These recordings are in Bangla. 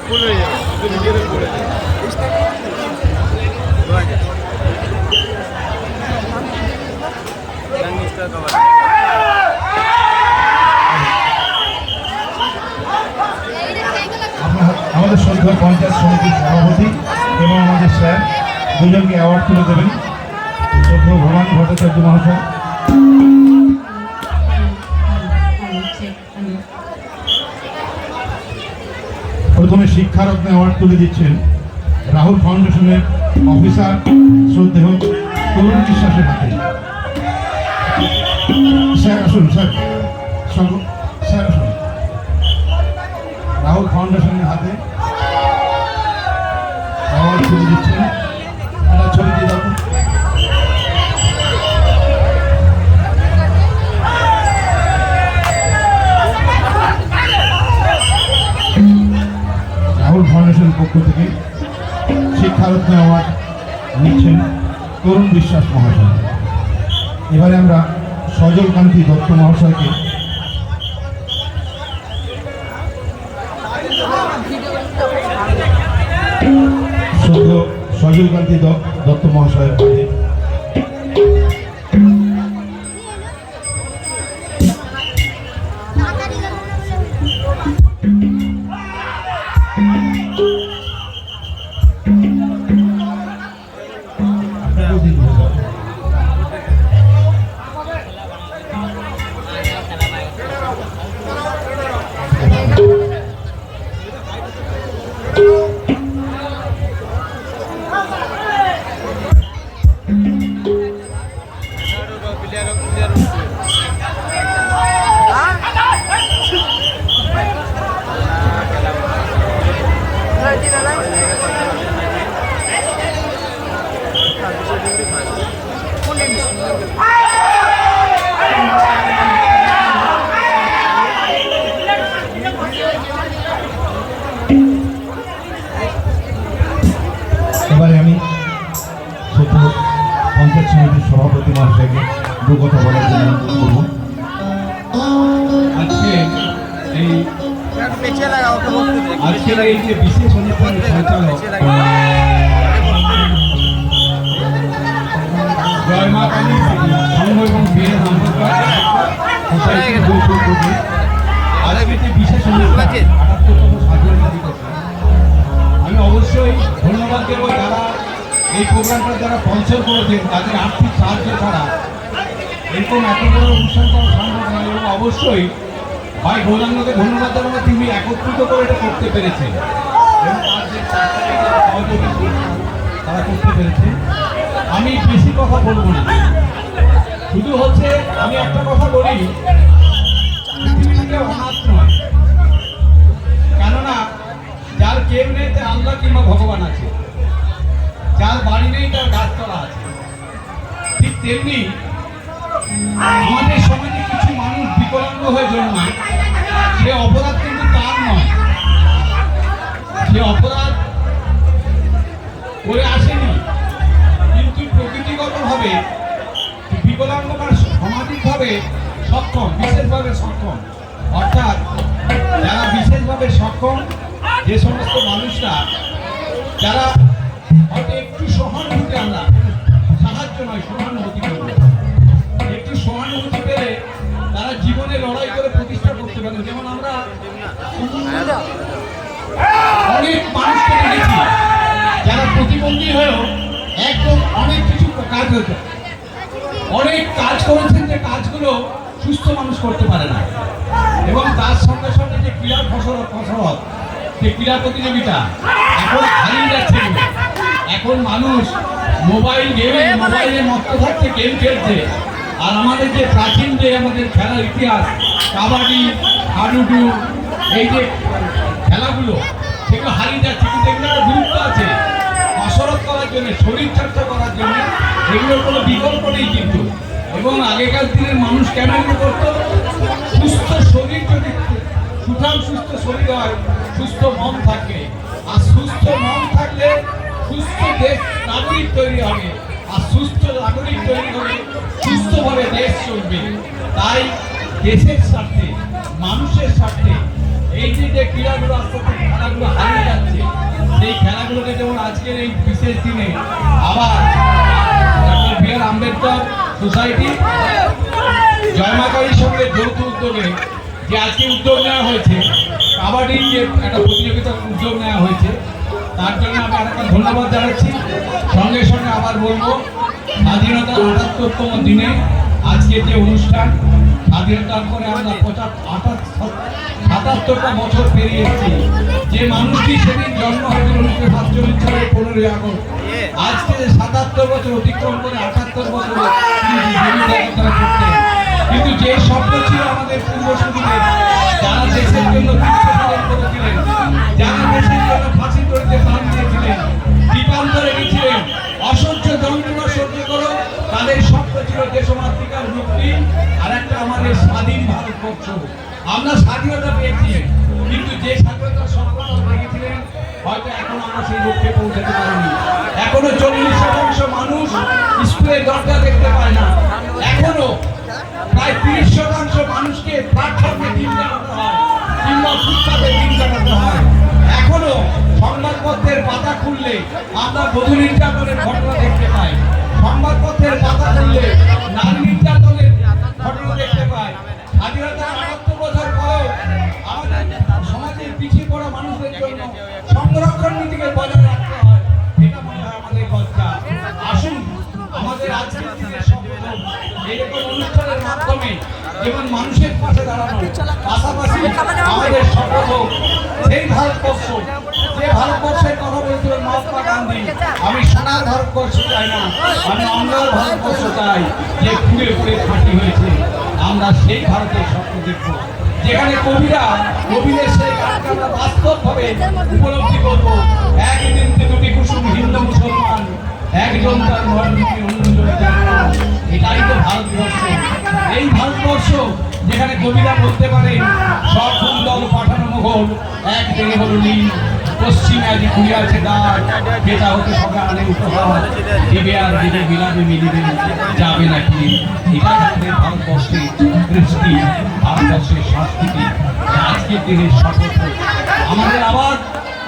আমাদের শ্রদ্ধা পঞ্চায়েত সমিতির সভাপতি এবং আমাদের স্যার দুজনকে অ্যাওয়ার্ড তুলে দেবেন। শ্রদ্ধা ভবানী ভট্টাচার্য মহাশয়। প্রথমে শিক্ষারত্ন অ্যাওয়ার্ড তুলে দিচ্ছেন রাহুল ফাউন্ডেশনের অফিসার শ্রদ্ধেয় তরুণ বিশ্বাসের হাতে। স্যার আসুন, স্যার স্যার আসুন। রাহুল ফাউন্ডেশনের হাতে অ্যাওয়ার্ড তুলে দিচ্ছেন। একটা ছবি দিয়ে দাও। রাহুল ফাউন্ডেশনের পক্ষ থেকে শিক্ষারত্ন অ্যাওয়ার্ড নিচ্ছেন তরুণ বিশ্বাস মহাশয়। এবারে আমরা সজল কান্তি দত্ত মহাশয়কে সজল কান্তি দত্ত মহাশয়ের পদে এবারে আমি পঞ্চায়েত সমিতির সভাপতি মহাশয়কে দু কথা বলার জন্য অনুরোধ করব। আজকের এই যে বিশেষ অনুষ্ঠানের সঞ্চালক জয় মা কালী সংঘ এবং বীর আজকে যে বিশেষ অনুষ্ঠান ৭৮তম স্বাধীনতা দিবস, আমি অবশ্যই ধন্যবাদ দেব যারা এই প্রোগ্রামটা যারা স্পন্সর করেছেন, তাদের আর্থিক সাহায্য ছাড়া এরকম এত বড় অনুষ্ঠান করা সম্ভব নয়। এবং অবশ্যই ভাই গৌরাঙ্গকে ধন্যবাদ জানাবো, তিনি একত্রিত করে এটা করতে পেরেছেন এবং তার যে তারা করতে পেরেছে। আমি বেশি কথা বলবো না, শুধু হচ্ছে আমি একটা কথা বলি, পৃথিবীতে অনাথ নয়, কেননা যার কেউ নেই তার আল্লাহ কিংবা ভগবান আছে, যার বাড়ি নেই তার গাছতলা আছে। ঠিক তেমনি আমাদের সমাজে কিছু মানুষ বিকলাঙ্গ হয়ে জন্মায়, সে অপরাধ কিন্তু তার নয়, সে অপরাধ করে আসেনি, কিন্তু প্রকৃতিগতভাবে বিকলাঙ্গ বা সামাজিকভাবে সক্ষম, বিশেষভাবে সক্ষম, অর্থাৎ যারা বিশেষভাবে সক্ষম যে সমস্ত মানুষরা যারা হয়তো একটু সহানুভূতি, আমরা সাহায্য নয় সহানুভূতি করব, একটু সহানুভূতি পেলে তারা জীবনে লড়াই করে প্রতিষ্ঠা করতে পারে। যেমন আমরা অনেক মানুষকে দেখেছি যারা প্রতিবন্ধী হয়েও একদম অনেক কিছু কাজ হয়েছে, অনেক কাজ করেছেন যে কাজগুলো সুস্থ মানুষ করতে পারে না। এবং তার সঙ্গে সঙ্গে যে ক্রীড়া ফসরত, যে ক্রীড়া প্রতিযোগিতা এখন হারিয়ে যাচ্ছে। এখন মানুষ মোবাইলে মত্ত থাকছে, গেম খেলছে। আর আমাদের যে প্রাচীন যে আমাদের খেলার ইতিহাস, কাবাডি, হাডুডু, এই যে খেলাগুলো সেগুলো হারিয়ে যাচ্ছে। কিন্তু এগুলো একটা গুরুত্ব আছে কসরত করার জন্য, শরীর চর্চা করার জন্য, এগুলোর কোনো বিকল্প নেই কিন্তু। এবং আগেকার দিনের মানুষ কেন এগুলো করতো? সুস্থ শরীর যদি সুঠাম সুস্থ শরীর হয়, সুস্থ মন থাকে, আর সুস্থ মন থাকলে সুস্থ দেশ নাগরিক তৈরি হবে, আর সুস্থ নাগরিক তৈরি হলে সুস্থভাবে দেশ চলবে। তাই দেশের স্বার্থে, মানুষের স্বার্থে এই যে ক্রীড়াগুলো আস্তে আস্তে খেলাগুলো হারিয়ে যাচ্ছে, সেই খেলাগুলোকে যেমন আজকের এই বিশেষ দিনে আবার ডক্টর বি আর আম্বেদকর সোসাইটি জয়মাকারীর সঙ্গে যৌথ উদ্যোগে যে আজকে উদ্যোগ নেওয়া হয়েছে, কাবাডির যে একটা প্রতিযোগিতার উদ্যোগ নেওয়া হয়েছে, তার জন্য আমি আরেকটা ধন্যবাদ জানাচ্ছি। সঙ্গে সঙ্গে আবার বলবো, স্বাধীনতার ৭৮তম দিনে আজকের যে অনুষ্ঠান, স্বাধীনতার পরে আমরা ৭৭টা বছর পেরিয়ে এসেছি। যে মানুষটি সেদিন জন্ম হয়েছিল ১৯৪৭ সালের ১৫ই আগস্ট, আজকে ৭৭ বছর অতিক্রম করে ৭৮ বছর করতেন। কিন্তু যে স্বপ্ন ছিল আমাদের পূর্বসূরীদের, যারা দেশের জন্য বিশ্বসাধন করেছিলেন, যারা দেশের জন্য ফাঁসি দড়িতে প্রাণ দিয়েছিলেন, দ্বীপান্তরে গেছিলেন, অসহ্য যন্ত্রণা সহ্য করো, তাদের স্বপ্ন ছিল দেশমাতৃকার মুক্তি আর একটা আমাদের স্বাধীন ভারতবর্ষ। আমরা স্বাধীনতা পেয়েছি, কিন্তু যে স্বাধীনতার স্বপ্ন দেখেছিলেন হয়তো এখনো আমরা সেই লক্ষ্যে পৌঁছাতে পারিনি। এখনো ৪০% মানুষ স্কুলের দরজা দেখতে পায় না। এখনো প্রায় ৩০% মানুষকে প্ল্যাটফর্মে দিন কাটাতে হয় কিংবা ফুটপাতে দিন কাটাতে হয়। এখনো সংবাদপত্রের পাতা খুললে আমরা বধূ নির্যাতনের ঘটনা দেখতে পাই, সংবাদপত্রের পাতা খুললে নারী নির্যাতনের ঘটনা দেখতে পাই। স্বাধীনতার ৭৮ বছর পরেও আমাদের সমাজের পিছিয়ে পড়া মানুষদের জন্য সংরক্ষণ নীতিকে বজায় রাখতে হয়, এটা মনে হয় আমাদের লজ্জা। আসুন আমাদের আজকের দিনের শপথ এরকম অনুষ্ঠানের মাধ্যমে যেমন মানুষের পাশে দাঁড়ানো, পাশাপাশি আমাদের শপথ হোক সেই ভারতবর্ষ, যে ভারতবর্ষের কথা বলছিলেন মহাত্মা গান্ধী, আমি সোনার ভারতবর্ষ চাই না, আমি অঙ্গার ভারতবর্ষ চাই, যে পুড়ে পুড়ে খাঁটি হয়েছে। আমরা সেই ভারতের স্বপ্ন দেখব, যেখানে কবিদের সেই গানকে আমরা বাস্তবভাবে উপলব্ধি করবো। একদিন দুটি কুসুম হিন্দু মুসলমান, একজন তার মরণকে অন্যজন জানলাম। এটাই তো ভারতবর্ষ। এই ভারতবর্ষ যেখানে কবিরা বলতে পারেন, সব সুন্দর পাঠানো মোঘল এক দেহে হল নীল, পশ্চিমে আজ ঘুরিয়াছে দ্বার, যেটা হতে সকালে উপহার, দেবে আর দেবে বিলাবে মিলিবে যাবে নাকি। এটা আমাদের ভারতবর্ষের কৃষ্টি, ভারতবর্ষের সংস্কৃতি। আজকের দিনের শপথ আমাদের আবার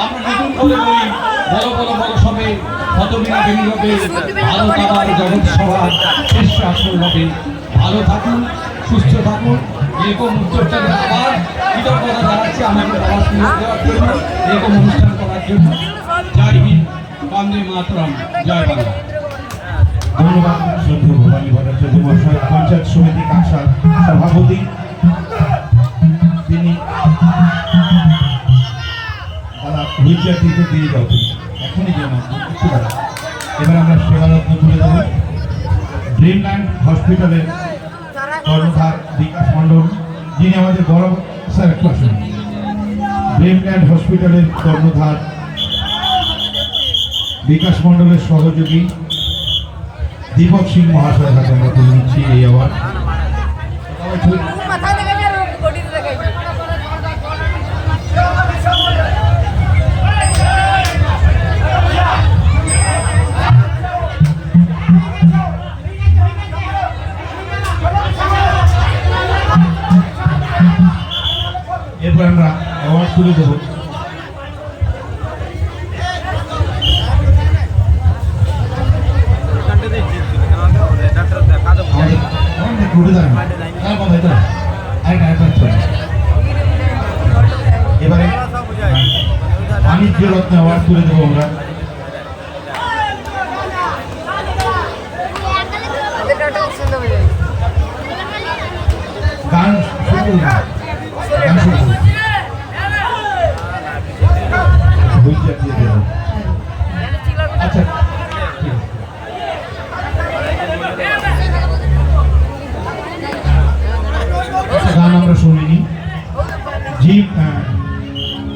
আমরা নতুন করে বলি, বড় সবে পদবিনা বেরি হবে, ভারত আবার জগৎ সভার শীর্ষ আসন হবে। ভালো থাকুন, সুস্থ থাকুন, এরকম উদ্যোগটাকে আবার কৃতজ্ঞতা জানাচ্ছি আমাকে আবার সুযোগ দেওয়ার জন্য, এরকম অনুষ্ঠান করার জন্য। জয় হিন্দ, বন্দে মাতরম, জয় বাংলা। ধন্যবাদ শ্রদ্ধেয় ভবানী ভট্টাচার্য মহাশয়, পঞ্চায়েত সমিতি কাকসার সভাপতি। তিনি তারা হুইলচেয়ার দিতে দিয়ে যাও, এখনই যে এবার আমরা সেবারত্ন তুলে দেব ড্রিমল্যান্ড হসপিটালের কর্ণধার বিকাশ মণ্ডল, যিনি আমাদের বড় স্যার একটু আসেন। ড্রিমল্যান্ড হসপিটালের কর্ণধার বিকাশ মণ্ডলের সহযোগী দীপক সিং মহাশয়ের হাতে আমরা তুলে নিচ্ছি এই অ্যাওয়ার্ড। এরপর আমরা অ্যাওয়ার্ড তুলে দেবো এবারে বাণিজ্য রত্ন অ্যাওয়ার্ড তুলে দেবো আমরা। গান শুরু আচ্ছা, গান আমরা শুনিনি। জি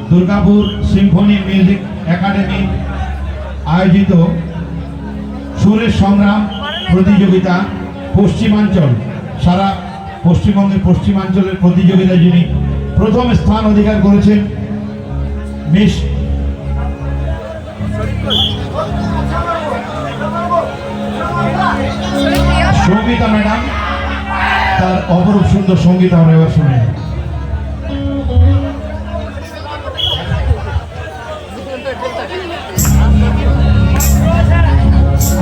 দুর্গাপুর সিম্ফনি মিউজিক একাডেমি আয়োজিত সুরের সংগ্রাম প্রতিযোগিতা পশ্চিমাঞ্চল, সারা পশ্চিমবঙ্গের পশ্চিমাঞ্চলের প্রতিযোগিতায় যিনি প্রথম স্থান অধিকার করেছেন মিস সঙ্গীতা ম্যাডাম, তার অপরূপ সুন্দর সঙ্গীত আমরা এবার শুনে।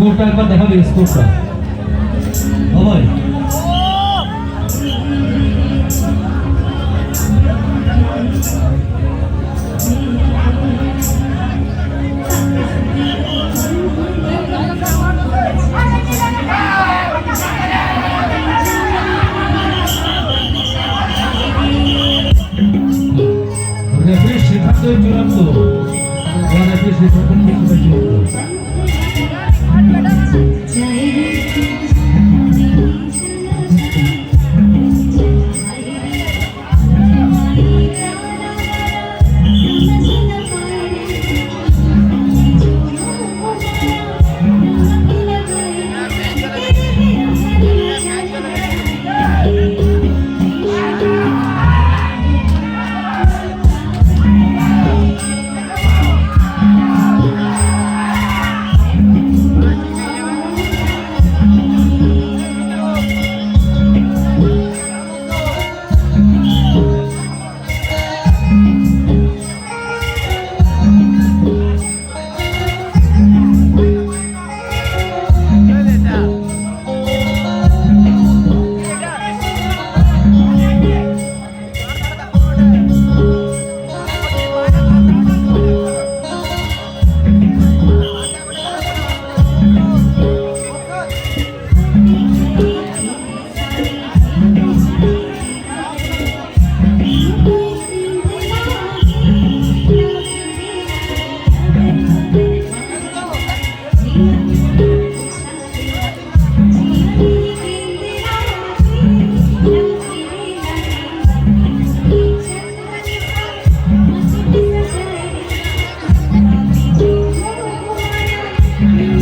স্কোরটা একবার দেখাবে স্কোরটা। ও ভাই